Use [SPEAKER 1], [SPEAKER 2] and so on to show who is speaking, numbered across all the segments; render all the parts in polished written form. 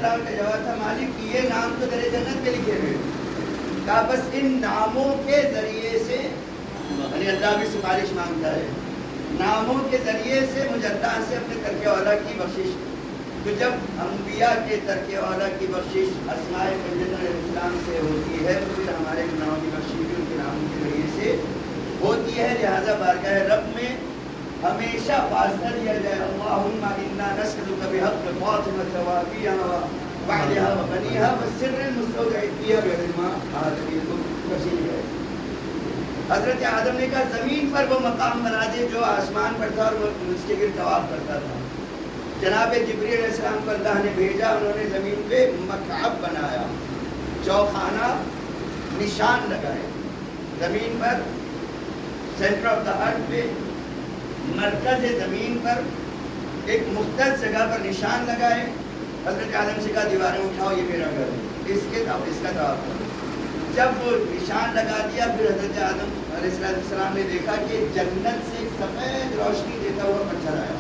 [SPEAKER 1] السلام کا جواب تھا مالک یہ نام تو تیرے جنت میں لکھے ہوئے، کہا بس ان ناموں کے ذریعے سے، یعنی اللہ بھی سفارش مانگتا ہے، ناموں کے ذریعے سے مجھے اللہ سے اپنے ترکے والا کی بخشش۔ تو جب انبیاء کے ترکے والا کی بخشش اسماء بنجت علیہ السلام سے ہوتی ہے تو پھر ہمارے گناہوں کی بخشش بھی ان کے ناموں کے ذریعے سے ہوتی ہے۔ لہٰذا بارگاہ رب میں ہمیشہ واسطہ دیا جائے، اللہم انا نسألک بحق فاطمہ وابیہا وبعلہا وبنیہا والسر المستودع فیہا بعلم آدمی کو تفصیل ہے۔ حضرت آدم نے کہا زمین پر وہ مقام بنا دے جو آسمان پر تھا اور وہ اس کے گرد طواف کرتا تھا۔ جناب جبریل علیہ السلام کو اللہ نے بھیجا، انہوں نے زمین پہ مکعب بنایا، چوخانہ نشان لگائے زمین پر، سینٹر آف دا ارتھ پہ، مرکز زمین پر ایک مختص جگہ پر نشان لگائے۔ حضرت آدم سے کہا دیواریں اٹھاؤ، یہ میرا گھر ہے، اس کا طواف کرو۔ جب وہ نشان لگا دیا پھر حضرت آدم علیہ السلام نے دیکھا کہ جنت سے ایک سفید روشنی دیتا ہوا پتھر آیا۔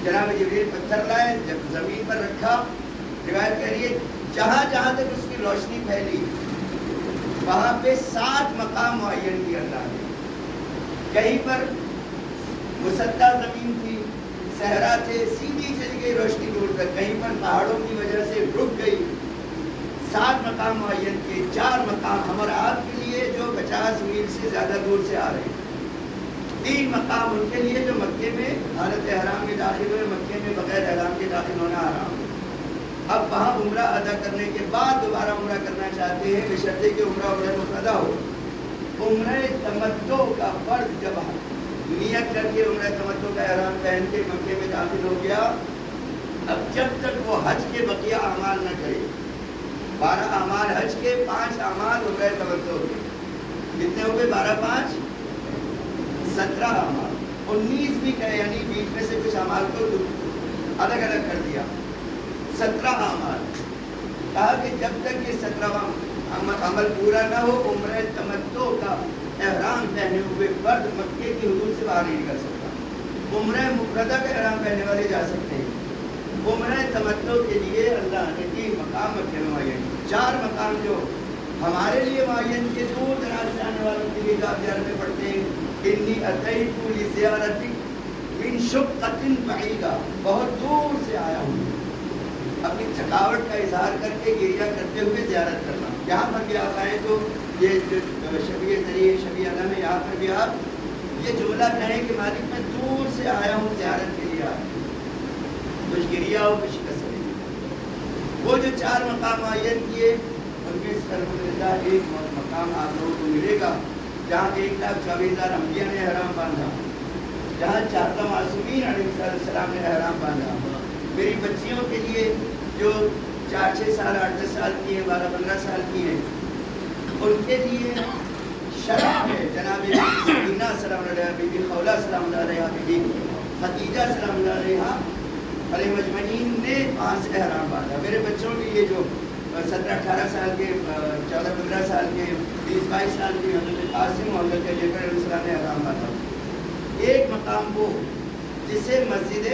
[SPEAKER 1] جناب جبریل پتھر لائے، جب زمین پر رکھا، روایت کہہ رہی ہے جہاں جہاں تک اس کی روشنی پھیلی وہاں پہ 7 مقام معین کیا اللہ نے۔ کہیں پر مسطح زمین تھی، صحرا تھے، سیدھی چلی گئی روشنی دور تک، کہیں پر پہاڑوں کی وجہ سے رک گئی۔ 7 مقام معین کے، 4 مقام ہم اور آپ کے لیے جو 50 میل سے زیادہ دور سے آ رہے ہیں، 3 مقام ان کے لیے جو مکے میں حالت احرام میں داخل ہوئے، مکے میں بغیر احرام کے داخل ہونا حرام ہے۔ اب وہاں عمرہ ادا کرنے کے بعد دوبارہ عمرہ کرنا چاہتے ہیں بشرطے کہ عمرہ ادا ہو۔ عمرہ تمتع کا فرض جب نیت کر کے عمرہ تمتع کا احرام پہن کے مکے میں داخل ہو گیا، اب جب تک وہ حج کے بقیہ اعمال نہ کرے، 12 اعمال حج کے، 5 اعمال عمرہ تمتع کے، کتنے ہوئے 12 5 17 اعمال، 19 بھی کہے، یعنی بیچ میں سے کچھ اعمال کو الگ الگ کر دیا، 17 اعمال۔ کہا کہ جب تک یہ 17واں عمل پورا نہ ہو عمرہ تمتع کا احرام پہنے ہوئے فرد مکے کی حدود سے باہر نہیں نکل سکتا۔ عمرہ مفردہ کا احرام پہنے والے جا سکتے ہیں۔ عمرہ تمتع کے لیے اللہ نے 3 مقام مکے میں معین، 4 مقام جو ہمارے لیے معین کے دور دراز سے آنے والوں کے لیے آپ زیارت میں پڑھتے ہیں، انی اتیت لزیارتک من شقۃ بعیدہ، بہت دور سے آیا ہوں، اپنی تھکاوٹ کا اظہار کر کے گریہ کرتے ہوئے زیارت کرنا۔ یہاں پر بھی آپ آئیں تو یہ جو شبیہ ذریعہ شبیہ علم ہے، یہاں پر بھی آپ یہ جملہ کہیں کہ مالک میں دور سے آیا ہوں زیارت کے لیے، کچھ گریہ ہو کچھ کسر۔ وہ جو 4 مقام معین کیے ان میں سے الحمدللہ ایک مقام آپ لوگوں کو ملے گا جہاں 1,24,000 انبیاء نے احرام باندھا، جہاں 4 معصومین علیہ السلام نے احرام باندھا۔ میری بچیوں کے لیے جو 4-6 سال 8-10 سال کی ہیں، 12-15 سال کی ہیں، ان کے لیے شرف ہے جناب سکینہ سلام اللہ علیہ، بی بی خولہ سلام اللہ علیہ، بی بی خدیجہ سلام اللہ علیہ مجمعین نے 5 احرام باندھا۔ میرے بچوں کے لیے جو 17-18 سال کے، 14-15 سال کے، 20-22 سال کے حضرت قاسم اور حضرت جعفر علیہ السلام نے احرام باندھا۔ ایک مقام وہ جسے مسجد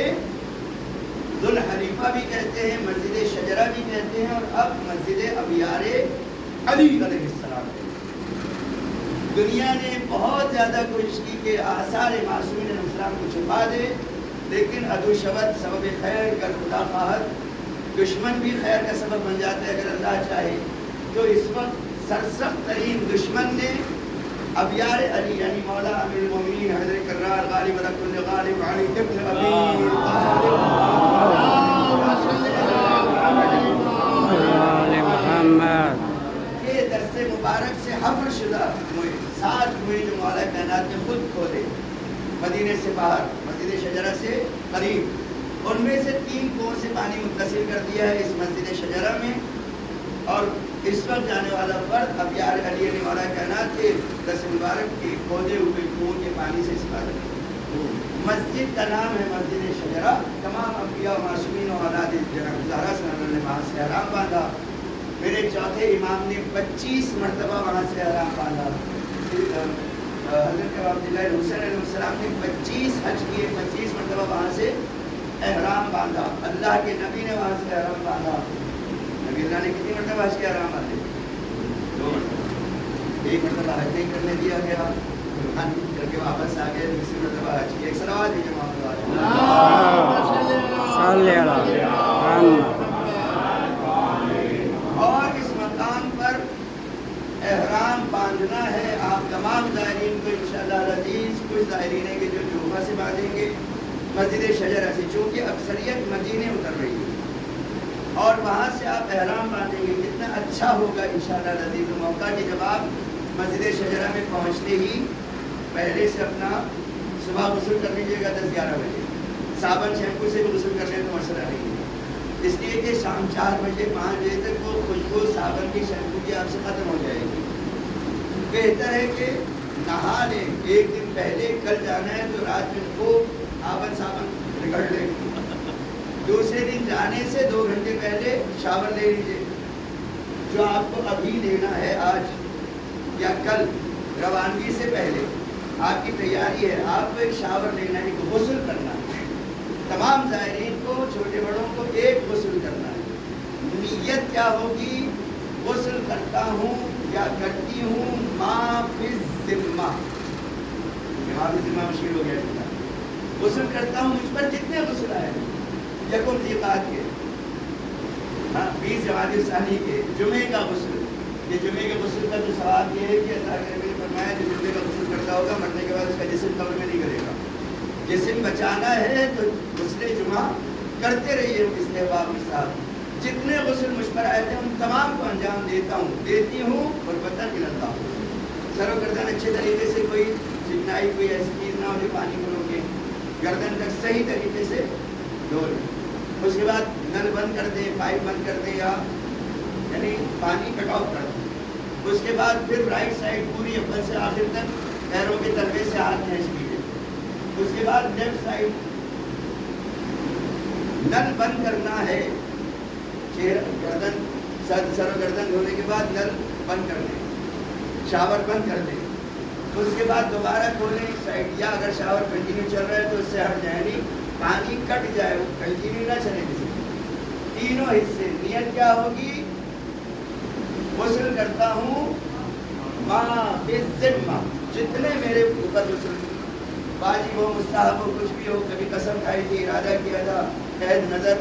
[SPEAKER 1] ذوالحلیفہ بھی کہتے ہیں، مسجد شجرہ بھی کہتے ہیں، اور اب مسجد ابیار علی علیہ السلام۔ دنیا نے بہت زیادہ کوشش کی کہ آثار معصومین علیہ السلام کو چھپا دے، لیکن عدو شبت سبب خیر، اگر خدا خواہد دشمن بھی خیر کا سبب بن جاتا ہے اگر اللہ چاہے۔ تو اس وقت سرسخت ترین دشمن نے ابیار علی یعنی مولا امیر المومنین حضرت کرار غالب علی کل غالب علی ابن ابی
[SPEAKER 2] محمد
[SPEAKER 1] کے درس مبارک سے حفر شدہ ہوئے، 7 ہوئے جو مولا کائنات نے خود کھولے مدینے سے باہر، مسجد شجرہ سے قریب۔ ان میں سے 3 کنویں سے پانی متصل کر دیا ہے اس مسجد شجرہ میں، اور اس وقت جانے والا فرد ابیار علی علیہ مولا کائنات کے درس مبارک کے کھودے ہوئے کنویں کے پانی سے استفادہ کرتے۔ مسجد کا نام ہے مسجد شجرہ۔ تمام انبیاء و معصومین و اولاد جناب زہرا صلی اللہ علیہ وسلم نے وہاں سے احرام باندھا۔ میرے چوتھے امام نے 25 مرتبہ وہاں سے احرام باندھا۔ حضرت عبداللہ حسین علیہ السلام نے 25 حج کیے، 25 مرتبہ وہاں سے احرام باندھا، اللہ کے نبی نے وہاں سے احرام باندھا. نبی اللہ نے کتنی مرتبہ حج کیا احرام باندھے؟ 2 مرتبہ. 1 مرتبہ حج نہیں کرنے دیا گیا، قربان کر کے واپس آ گئے. دوسری مرتبہ حج کی. ایک صلوات دیجیے محمد. اور اس مقام پر احرام باندھنا ہے. آپ تمام زائرین کو انشاءاللہ العزیز، کچھ زائرین ہیں کہ جو جوفہ سے باندھیں گے، مسجد شجرہ سے، چونکہ اکثریت مدینے اتر رہی ہے اور وہاں سے آپ احرام باندھیں گے. کتنا اچھا ہوگا انشاءاللہ العزیز موقع کہ جب آپ مسجد شجرہ میں پہنچتے ہی پہلے سے اپنا صبح غسل کر لیجیے گا 10-11 بجے. صابن شیمپو سے بھی غسل کرنے کا مسئلہ نہیں ہے، اس لیے کہ شام 4 بجے 5 بجے تک وہ خوشبو صابن کی شیمپو کی آپ سے ختم ہو جائے گی. بہتر ہے کہ نہا لیں. 1 دن پہلے کل جانا ہے تو رات میں خوب آبن صابن رگڑ لیں. دوسرے دن جانے سے 2 گھنٹے پہلے شاور لے لیجیے. جو آپ کو ابھی لینا ہے آج یا کل روانگی سے پہلے آپ کی تیاری ہے، آپ کو ایک شاور لینا ہے، ایک غسل کرنا ہے. تمام زائرین کو، چھوٹے بڑوں کو ایک غسل کرنا ہے. نیت کیا ہوگی؟ غسل کرتا ہوں یا کرتی ہوں ما فی الذمہ. ما فی الذمہ مشکل ہو گیا. غسل کرتا ہوں مجھ پر جتنے غسل آئے، یکم ذیقات کے، 20 جمادی الثانی کے، جمعے کا غسل. یہ جمعے کے غسل کا جو ثواب یہ ہے کہ اللہ کے نبی نے فرمایا جو جمعے کا غسل کرتا ہوگا مرنے کے بعد اس کا جسم قبر میں نہیں کرے گا. جسم بچانا ہے تو غسل جمعہ کرتے رہیے استحباب کے ساتھ. جتنے غسل مجھ پر آئے تھے ان تمام کو انجام دیتا ہوں، دیتی ہوں اور برتن ملتا ہوں. سر و گردن اچھے طریقے سے، کوئی چکنائی کوئی ایسی چیز نہ ہو جو پانی کو روکے. گردن تک صحیح طریقے سے دھو لیں. اس کے بعد نل بند کر دیں، پائپ بند کر دیں، یا یعنی پانی کٹ آف کر دیں. اس کے بعد پھر رائٹ سائڈ پوری اول سے آخر تک پیروں کے تلوے سے ہاتھ کھینچ لیجیے. اس کے بعد لیفٹ سائڈ نل بند کرنا ہے. گردن سر و گردن دھونے کے بعد نل بند کر دیں، شاور بند کر دیں. اس کے بعد دوبارہ کھولیں سائڈ، یا اگر شاور کنٹینیو چل رہا ہے تو اس سے ہٹ جائیں، نہیں پانی کٹ جائے، وہ کنٹینیو نہ چلے. کسی تینوں حصے. نیت کیا ہوگی؟ غسل کرتا ہوں ما فی الذمہ، جتنے میرے اوپر غسل واجب ہو، مستحب ہو، کچھ بھی ہو، کبھی قسم کھائی تھی، ارادہ کیا تھا، قید نظر،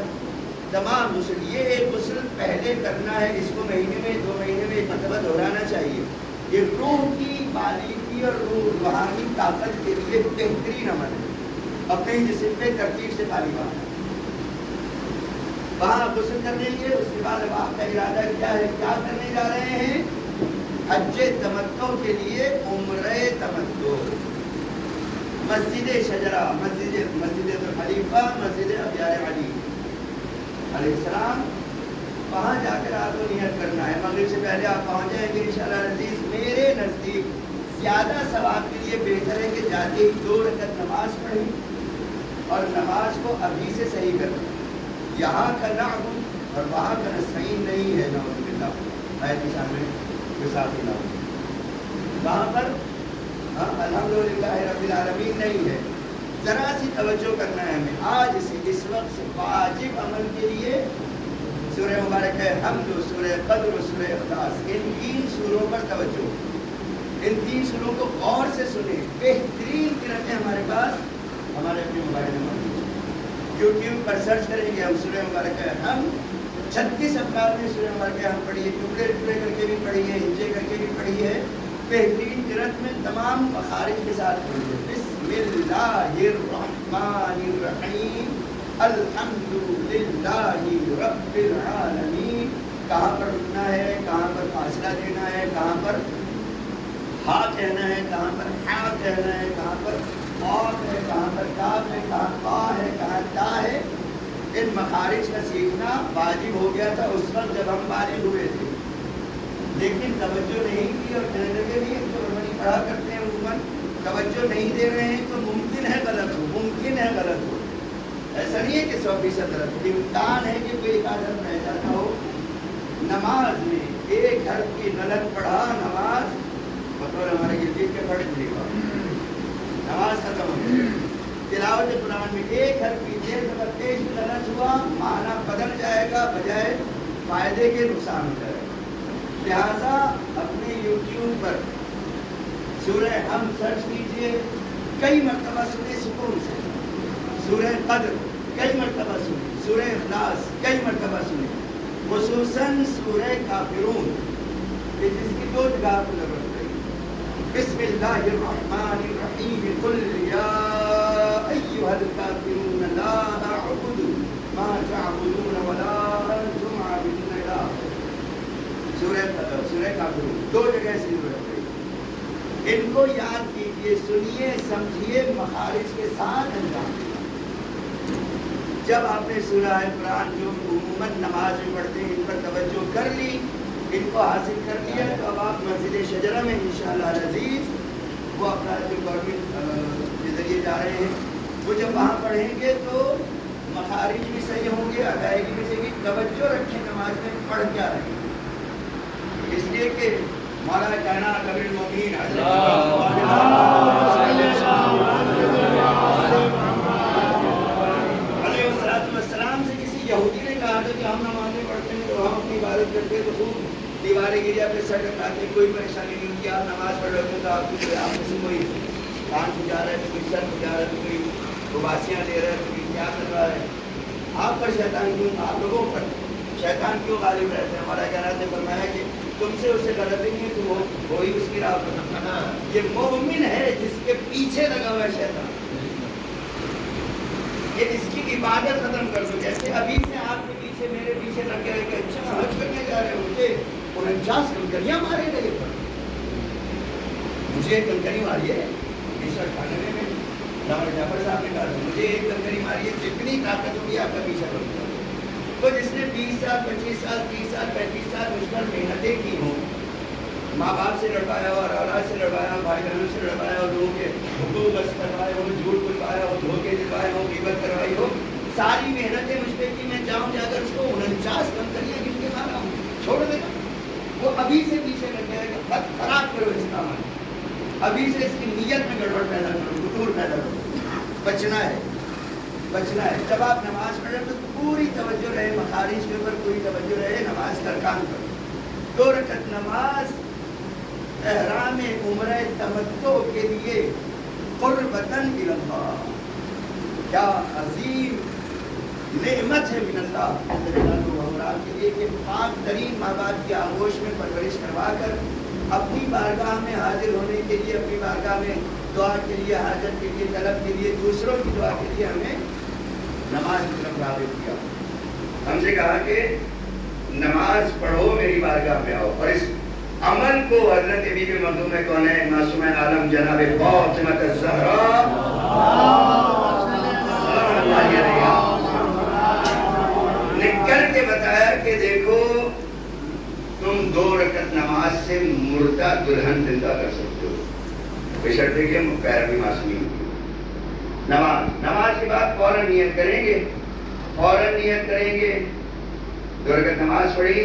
[SPEAKER 1] تمام غسل. یہ ایک غسل پہلے کرنا ہے. اس کو مہینے میں 2 مہینے میں 1 مرتبہ دہرانا چاہیے. یہ روح کی بالیغی اور روحانی طاقت کے لیے بہترین عمل ہے. اپنے جسم پہ ترتیب سے پانی بہانا، وہاں غسل کر لیں گے. اس کے بعد اب آپ کا ارادہ کیا ہے، کیا کرنے جا رہے ہیں؟ حج تمتع کے لیے عمرہ تمتع. مسجد شجرہ، مسجد خلیفہ، مسجد ابیار علی علیہ السلام، وہاں جا کر آپ کو نیت کرنا ہے. مغرب سے پہلے آپ پہنچ جائیں گے انشاءاللہ العزیز. میرے نزدیک زیادہ ثواب کے لیے بہتر ہے کہ جاتے ہی 2 رکعت نماز پڑھیں اور نماز کو ابھی سے صحیح کریں. یہاں کا نعبد اور وہاں کا نستعین نہیں ہے. نعوذ باللہ، آیت کی شان میں مثال کی نام وہاں پر الحمدللہ رب العالمین نہیں ہے. ذرا سی توجہ کرنا ہے ہمیں. آج سے اس وقت سے واجب عمل کے لیے سورہ مبارک ہے حمد، سورہ قدر، سورہ اخلاص، ان 3 سوروں پر توجہ. ان 3 سوروں کو غور سے سنیں. بہترین قرأتیں ہمارے پاس ہمارے اپنے موبائل میں موجود ہیں. یوٹیوب پر سرچ کریں گے ہم سورہ مبارک ہے ہم. 36 افراد نے سورہ مبارک ہم پڑھی ہے. ٹکڑے ٹکڑے کر کے بھی پڑھی ہے، ہجے کر کے بھی پڑھی ہے. بہترین قرأت میں تمام مخارج کے ساتھ پڑھی ہے. بسم اللہ الرحمن الرحیم الحمد للہ رب العالمین. کہاں پر رکنا ہے، کہاں پر فاصلہ دینا ہے، کہاں پر ہا کہنا ہے، کہاں پر ہا کہنا ہے، کہاں پر قاف ہے، کہاں پر کاف ہے، کہاں قا ہے، کہاں تا ہے. ان مخارج کا سیکھنا واجب ہو گیا تھا اس وقت جب ہم بالغ ہوئے تھے، لیکن توجہ نہیں کی اور کہنے لگے بھی تو پڑھا کرتے ہیں عموماً توجہ نہیں دے رہے ہیں تو ممکن ہے غلط ہو، ممکن ہے غلط ہو. ایسا نہیں ہے کہ 100% غلط ہو، امکان ہے کہ کوئی ایک آدم رہ جاتا ہو. نماز میں ایک حرف کی غلط پڑھا، نماز بطور ہمارے گردید کے پڑھ لے گا، نماز ختم ہو گئی. تلاوت قرآن میں ایک حرف پیچھے زبر پیش غلط ہوا معنی بدل جائے گا بجائے فائدے کے نقصان ہو جائے گا. لہذا اپنے یوٹیوب پر سورہ ہم سرچ کیجئے, کئی مرتبہ سنیں سکون سے. سورہ قدر کئی مرتبہ سنیں, سورہ اخلاص کئی مرتبہ سنیں, خصوصاً سورہ کافرون کہ جس کی دو جگہ کو ضرورت پڑی. بسم اللہ الرحمن الرحیم قل یا ایھا الکافرون لا اعبد ما تعبدون ولا انتم عابدون الا سورہ کافرون دو جگہ سے ضرورت پڑی. ان کو یاد کیجئے, سنیے, سمجھیے, مخارج کے ساتھ انجام دیں. جب آپ نے سورہ قرآن جو عموماً نماز میں پڑھتے ہیں ان پر توجہ کر لی, ان کو حاصل کر لیا, تو اب آپ مسجد شجرہ میں انشاءاللہ العزیز وہ اپنا جو گورنمنٹ کے ذریعے جا رہے ہیں وہ جب وہاں پڑھیں گے تو مخارج بھی صحیح ہوں گے, ادائیگی بھی صحیح. توجہ رکھیں نماز میں پڑھ کیا رہے ہیں, اس لیے کہ مولا کائنات امیر المومنین علیہ السلام سے کسی یہودی نے کہا تھا کہ ہم نمازیں پڑھتے ہیں تو ہم اپنی عبادت کرتے ہیں تو خوب دیوار گریا پہ سر ٹکراتے, کوئی پریشانی نہیں ہوتی. آپ نماز پڑھ رہے تو آپ میں سے کوئی کان پھجا رہا ہے, کوئی سر پھجا رہا ہے, کوئی اباسیاں دے رہا ہے, کوئی کیا کر رہا ہے. آپ پر شیطان کیوں, آپ لوگوں پر شیطان کیوں غالب رہتے ہیں؟ ہمارا کہنا نے فرمایا کہ تم سے اسے غلطی نہیں تو وہی اس کی راہ پر. یہ مومن ہے جس کے پیچھے لگا ہوا ہے شیطان, یہ اس کی عبادت ختم کر دو. جیسے ابھی سے آپ کے پیچھے میرے پیچھے لگ گئے کہ اچھا حج کرنے جا رہے ہو, مجھے 49 کنکریاں مارے گئے پر, مجھے ایک کنکری ماری ہے 1998 میں ڈاکٹر جعفر صاحب نے کہا مجھے ایک کنکری ماری ہے, جتنی طاقت ہوگی آپ کا پیچھا کروں. تو جس نے 20 سال 25 سال 30 سال 35 سال مجھ پر محنتیں کی ہوں, ماں باپ سے لڑوایا اور اولاد سے لڑوایا, بھائی بہنوں سے لڑوایا, اور لوگوں کے حقوق بس کروائے ہو, جھوٹ بلوایا ہو, دھوکے دلوائے ہو, غیبت کروائی ہو, ساری محنتیں مجھ پہ کی. میں جاؤں جا کر اس کو 49 کنکریاں گن کے مارا ہوں, چھوڑ دے گا وہ ابھی سے پیچھے لگ جائے گا. خط خراب کرو اس کا عمل, ابھی سے اس کی نیت میں گڑبڑ پیدا کرو, قصور پیدا کرو. بچنا ہے, بچنا ہے. جب آپ نماز پڑھیں تو پوری توجہ رہے مخارج کے اوپر, پوری توجہ رہے نماز کا ارکان پر. 2 رکعت نماز احرام عمرہ تمتع کے لیے قربتاً الی اللہ, کیا عظیم نعمت ہے من اللہ کے لیے کہ پاک ترین ماں باپ کی آغوش میں پرورش کروا کر اپنی بارگاہ میں حاضر ہونے کے لیے, اپنی بارگاہ میں دعا کے لیے, حاجت کے لیے, طلب کے لیے, دوسروں کی دعا کے لیے ہمیں نماز کی طرف راغب کیا. ہم سے کہا کہ نماز پڑھو, میری بارگاہ میں آؤ. اور اس عمل کو حضرت بی بی مخدوم کونین معصومہ عالم جناب فاطمہ الزہرا نے کر کے بتایا کہ دیکھو تم 2 رکعت نماز سے مردہ دلہن زندہ کر سکتے ہو, بشرطے کہ پیروی معصومی ہوتی. نماز کے بعد فوراً نیت کریں گے, فوراً نیت کریں گے. 2 رکعت نماز پڑھی,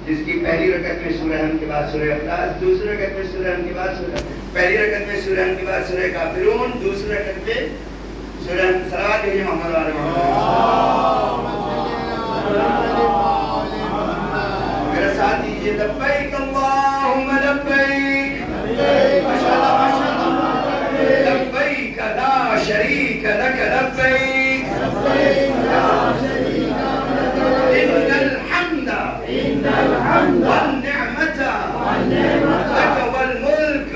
[SPEAKER 1] جس کی پہلی رکعت میں سورہ ہم کے بعد سورہ اخلاص, دوسری رکعت میں سورہ ہم کے بعد پہلی رکعت میں سورہ ہم کے بعد سورہ کافرون, دوسری رکعت میں سورہ صلوات بھیجے محمد علیہ محمد. میرا ساتھ دیجیے, لبیک اللہم لبیک, لبیک لا شریک لک لبیک, ان الحمد والنعمت لک والملک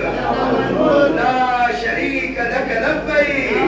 [SPEAKER 1] لا شریک لک لبیک.